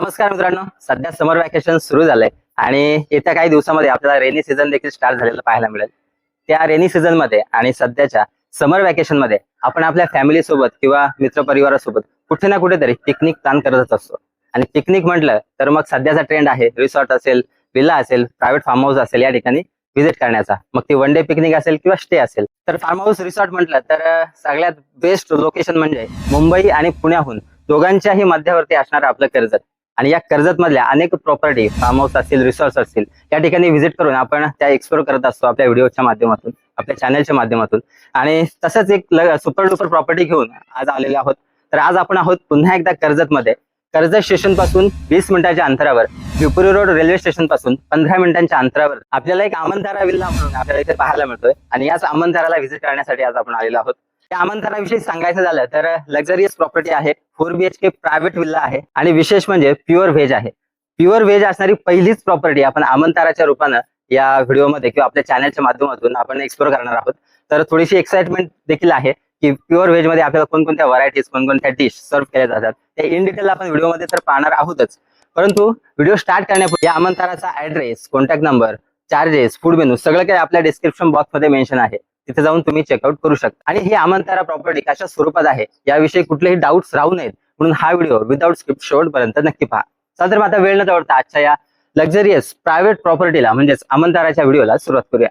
नमस्कार मित्रांनो, सध्या समर वॅकेशन सुरू झालंय आणि येत्या काही दिवसामध्ये आपल्याला रेनी सीझन देखील स्टार्ट झालेलं पाहायला मिळेल. त्या रेनी सीझन मध्ये आणि सध्याच्या समर वॅकेशन मध्ये आपण आपल्या फॅमिली सोबत किंवा मित्रपरिवारासोबत कुठे ना कुठेतरी पिकनिक प्लॅन करत असतो. आणि पिकनिक म्हटलं तर मग सध्याचा ट्रेंड आहे रिसॉर्ट असेल, विला असेल, प्रायव्हेट फार्म हाऊस असेल या ठिकाणी व्हिजिट करण्याचा. मग ती वन डे पिकनिक असेल किंवा स्टे असेल. तर फार्म हाऊस रिसॉर्ट म्हटलं तर सगळ्यात बेस्ट लोकेशन म्हणजे मुंबई आणि पुण्याहून दोघांच्याही मध्यावरती असणारं आपलं कर्जत. आणि या कर्जत मधल्या अनेक प्रॉपर्टी, फार्म हाऊस असतील, रिसॉर्ट्स असतील, या ठिकाणी व्हिजिट करून आपण त्या एक्सप्लोर करत असतो आपल्या व्हिडिओच्या माध्यमातून, आपल्या चॅनलच्या माध्यमातून. आणि तसंच एक सुपर डुपर प्रॉपर्टी घेऊन आज आलेले आहोत. तर आज आपण आहोत पुन्हा एकदा कर्जत मध्ये. कर्जत स्टेशन पासून 20 मिनिटांच्या अंतरावर, विपुरी रोड रेल्वे स्टेशन पासून 15 मिनिटांच्या अंतरावर आपल्याला एक आमंतारा विल्ला म्हणून आपल्याला इथे पाहायला मिळतोय. आणि याच आमंताराला व्हिजिट करण्यासाठी आज आपण आलेलो आहोत. त्या आमंताराविषयी सांगायचं झालं तर लक्झरियस प्रॉपर्टी आहे, 4 BHK प्रायव्हेट विल्ला आहे आणि विशेष म्हणजे प्युअर व्हेज आहे. प्युअर व्हेज असणारी पहिलीच प्रॉपर्टी आपण आमंताराच्या रूपानं या व्हिडिओमध्ये किंवा आपल्या चॅनलच्या माध्यमातून आपण एक्सप्लोर करणार आहोत. तर थोडीशी एक्साइटमेंट देखील आहे की प्युअर व्हेज मध्ये आपल्याला कोणकोणत्या व्हरायटीज, कोणकोणत्या डिश सर्व केल्या जातात ते इन डिटेल आपण व्हिडिओमध्ये तर पाहणार आहोतच. परंतु व्हिडिओ स्टार्ट करण्यापूर्वी या आमंताराचा address, contact number, charges, food menu सगळं काही आपल्या डिस्क्रिप्शन बॉक्स मध्ये मेन्शन आहे. तिथे जाऊन तुम्ही चेकआउट करू शकता. आणि ही आमंतारा प्रॉपर्टी कशा स्वरूपात आहे याविषयी कुठलेही डाऊट्स राहू नयेत म्हणून हा व्हिडिओ विदाऊट स्क्रिप्ट शेवटपर्यंत नक्की पहा. चला तर मग आता वेळ न दवडता आजच्या या लक्झरियस प्रायव्हेट प्रॉपर्टीला म्हणजेच आमंताराच्या व्हिडिओला सुरुवात करूया.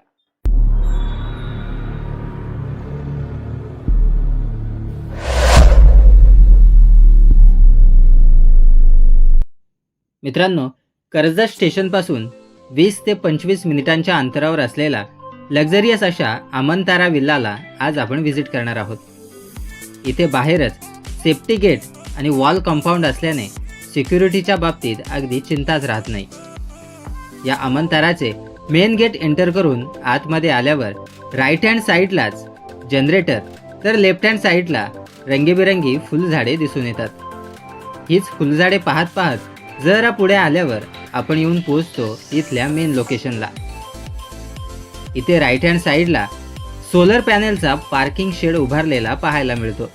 मित्रांनो, कर्जत स्टेशन पासून 20 ते 25 मिनिटांच्या अंतरावर असलेला लक्झरियस अशा आमंतारा विल्लाला आज आपण व्हिजिट करणार आहोत. इथे बाहेरच सेफ्टी गेट आणि वॉल कंपाऊंड असल्याने सिक्युरिटीच्या बाबतीत अगदी चिंताच राहत नाही. या आमंताराचे मेन गेट एंटर करून आतमध्ये आल्यावर राईट हँड साईडलाच जनरेटर तर लेफ्ट हँड साईडला रंगीबेरंगी फुलझाडे दिसून येतात. हीच फुलझाडे पाहत पाहत जरा पुढे आल्यावर आपण येऊन पोहोचतो इथल्या मेन लोकेशनला. इथे राईट हँड साईडला सोलर पॅनलचा पार्किंग शेड उभारलेला पाहायला मिळतो.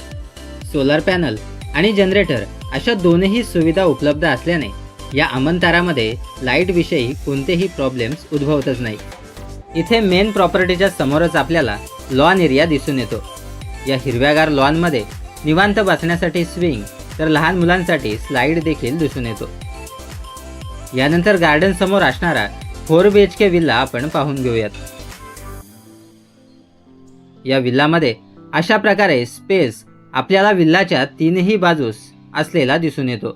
सोलर पॅनल आणि जनरेटर अशा दोनही सुविधा उपलब्ध असल्याने या आमंतारामध्ये लाईट विषयी कोणतेही प्रॉब्लेम्स उद्भवतच नाही. इथे मेन प्रॉपर्टीच्या समोरच आपल्याला लॉन एरिया दिसून येतो. या हिरव्यागार लॉनमध्ये निवांत बसण्यासाठी स्विंग तर लहान मुलांसाठी स्लाइड देखील दिसून येतो. यानंतर गार्डन समोर असणारा 4 BHK विल्ला आपण पाहून घेऊयात. या विल्लामध्ये अशा प्रकारे स्पेस आपल्याला विल्लाच्या तीनही बाजूस असलेला दिसून येतो.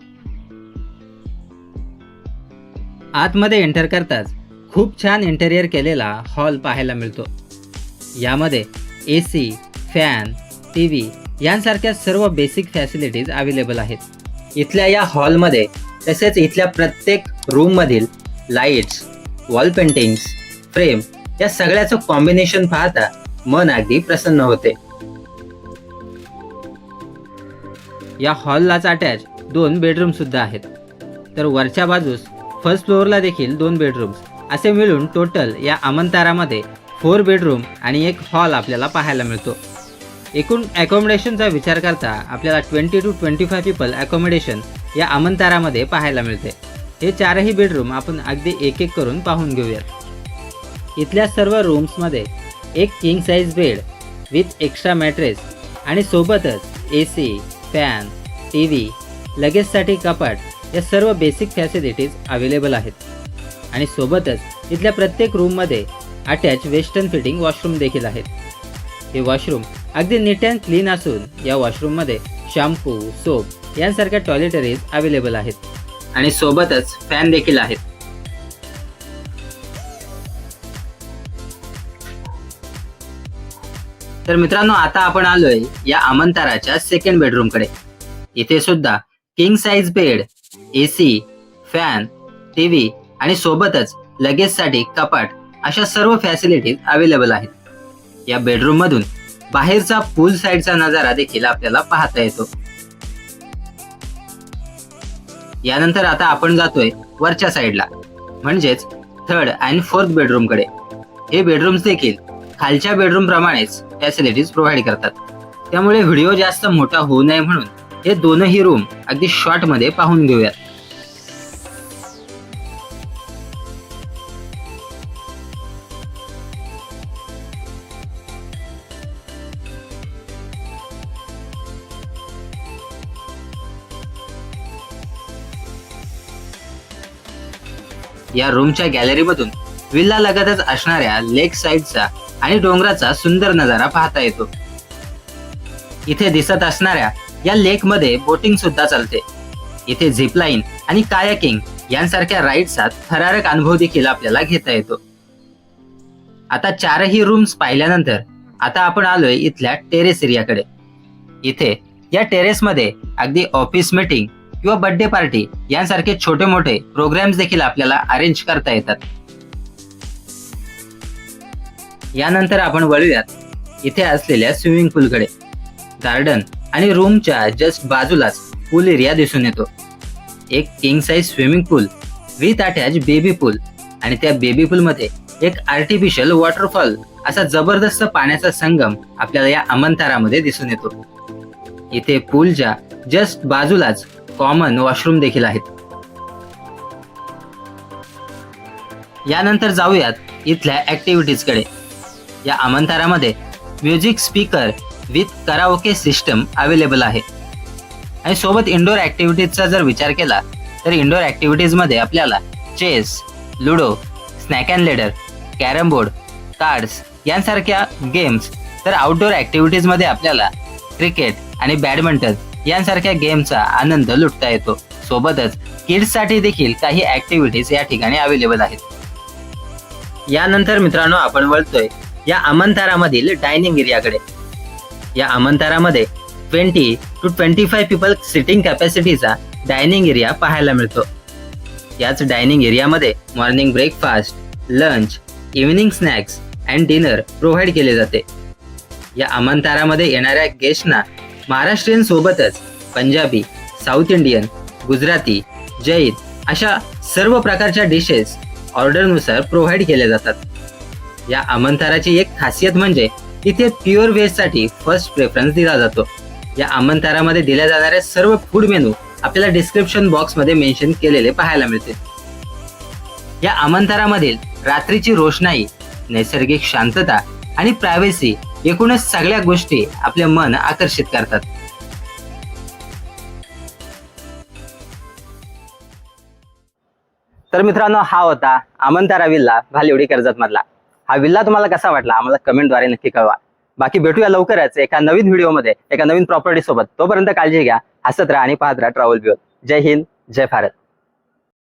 आतमध्ये एंटर करताच खूप छान इंटेरियर केलेला हॉल पाहायला मिळतो. यामध्ये AC, फॅन, TV यांसारख्या सर्व बेसिक फॅसिलिटीज अवेलेबल आहेत. इथल्या या हॉलमध्ये तसेच इथल्या प्रत्येक रूममधील लाईट्स, वॉल पेंटिंग्स, फ्रेम या सगळ्याचं कॉम्बिनेशन पाहता मन अगदी प्रसन्न होते. या हॉललाच अटॅच 2 बेडरूम सुद्धा आहेत. तर वरच्या बाजूस फर्स्ट फ्लोअरला देखील 2 बेडरूम्स असे मिळून टोटल या आमंतारामध्ये 4 बेडरूम आणि एक हॉल आपल्याला पाहायला मिळतो. एकूण अकोमोडेशनचा विचार करता आपल्याला 20 to 25 पीपल अकोमोडेशन या आमंतारामध्ये पाहायला मिळते. हे 4ही बेडरूम आपण अगदी एक एक करून पाहून घेऊयात. इथल्या सर्व रूम्समध्ये एक king size bed with extra mattress आणि सोबतच AC, फॅन, TV, लगेजसाठी कपाट या सर्व बेसिक फॅसिलिटीज अवेलेबल आहेत. आणि सोबतच इथल्या प्रत्येक रूममध्ये अटॅच वेस्टर्न फिटिंग वॉशरूम देखील आहेत. हे वॉशरूम अगदी नीट अँड क्लीन असून या वॉशरूममध्ये शॅम्पू, सोप यांसारख्या टॉयलेटरीज अवेलेबल आहेत. आणि सोबतच फॅन देखील आहेत. तर मित्रांनो, आता आपण आलोय या आमंताराच्या सेकंड बेडरूम कडे. इथे सुद्धा king size bed, AC, fan, TV आणि सोबतच लगेजसाठी कपाट अशा सर्व फॅसिलिटीज अवेलेबल आहेत. या बेडरूम मधून बाहेरचा पूल साइडचा नजारा देखील आपल्याला पाहता येतो. यानंतर आता आपण जातोय वरच्या साइडला म्हणजेच 3rd आणि 4th बेडरूम कडे. हे बेडरूम्स देखील खालच्या बेडरूम प्रमाणेच फॅसिलिटीज प्रोव्हाइड करतात. त्यामुळे व्हिडिओ जास्त मोठा होऊ नये म्हणून हे दोनही रूम अगदी शॉर्ट मध्ये पाहून घेऊयात. या रूमच्या गॅलरीमधून विल्ला लगतच असणाऱ्या लेक साइडचा आणि डोंगराचा सुंदर नजारा पाहता येतो. इथे दिसत असणाऱ्या या लेक मध्ये बोटिंग सुद्धा चालते. इथे झिपलाईन आणि कायाकिंग यांसारख्या राईड्सचा थरारक अनुभव देखील आपल्याला घेता येतो. आता चारही रूम्स पाहिल्यानंतर आता आपण आलोय इथल्या टेरेस एरियाकडे. इथे या टेरेस मध्ये अगदी ऑफिस मीटिंग किंवा बर्थडे पार्टी यांसारखे छोटे मोठे प्रोग्राम्स देखील आपल्याला अरेंज करता येतात. यानंतर आपण वळूयात इथे असलेल्या स्विमिंग पूलकडे. गार्डन आणि रूमच्या जस्ट बाजूलाच पूल एरिया दिसून येतो. एक king size swimming pool with attach baby pool आणि त्या बेबी पूल मध्ये एक आर्टिफिशियल वॉटरफॉल असा जबरदस्त पाण्याचा संगम आपल्याला या अमंतारामध्ये दिसून येतो. इथे पूलच्या जस्ट बाजूलाच कॉमन वॉशरूम देखील आहेत. यानंतर जाऊयात इथल्या ऍक्टिव्हिटीजकडे. या अमंतारामध्ये music speaker with karaoke system available आहे आणि सोबत इंडोर ऍक्टिव्हिटीजचा जर विचार केला तर इंडोर ऍक्टिव्हिटीज मध्ये आपल्याला chess, ludo, snake and ladder, carrom board, cards यांसारख्या गेम्स, तर आउटडोर ऍक्टिव्हिटीज मध्ये आपल्याला क्रिकेट आणि बॅडमिंटन यांसारख्या गेमचा आनंद लुटता येतो. सोबतच किड्ससाठी देखील काही ऍक्टिव्हिटीज या ठिकाणी अवेलेबल आहेत. यानंतर मित्रांनो आपण वळतोय या अमंतारामधील डायनिंग एरियाकडे. या अमंतारामध्ये 20 to 25 पीपल सिटिंग कॅपॅसिटीचा डायनिंग एरिया पाहायला मिळतो. याच डायनिंग एरियामध्ये morning breakfast, lunch, evening snacks and dinner provide केले जाते. या अमंतारामध्ये येणाऱ्या गेस्टना महाराष्ट्रीयन सोबतच पंजाबी, साऊथ इंडियन, गुजराती, जैन अशा सर्व प्रकारच्या डिशेस ऑर्डरनुसार प्रोव्हाइड केल्या जातात. या अमंताराची एक खासियत म्हणजे इथे प्युअर व्हेज साठी फर्स्ट प्रेफरन्स दिला जातो. या अमंतारामध्ये दिल्या जाणाऱ्या सर्व फूड मेनू आपल्याला डिस्क्रिप्शन बॉक्स मध्ये मेन्शन केलेले पाहायला मिळतील. या अमंतारामधील रात्रीची रोषणाई, नैसर्गिक शांतता आणि प्रायव्हसी एकूणच सगळ्या गोष्टी आपले मन आकर्षित करतात. तर मित्रांनो, हा होता अमंतारा विल्ला भालिवडी कर्जत मधला. हा विल्ला तुम्हाला कसा वाटला आम्हाला कमेंटद्वारे नक्की कळवा. बाकी भेटूया लवकरच एका नवीन व्हिडिओमध्ये एका नवीन प्रॉपर्टी सोबत. तोपर्यंत काळजी घ्या, हसत राहा आणि पाहत राहा ट्रॅव्हल ब्युअर. जय हिंद, जय भारत.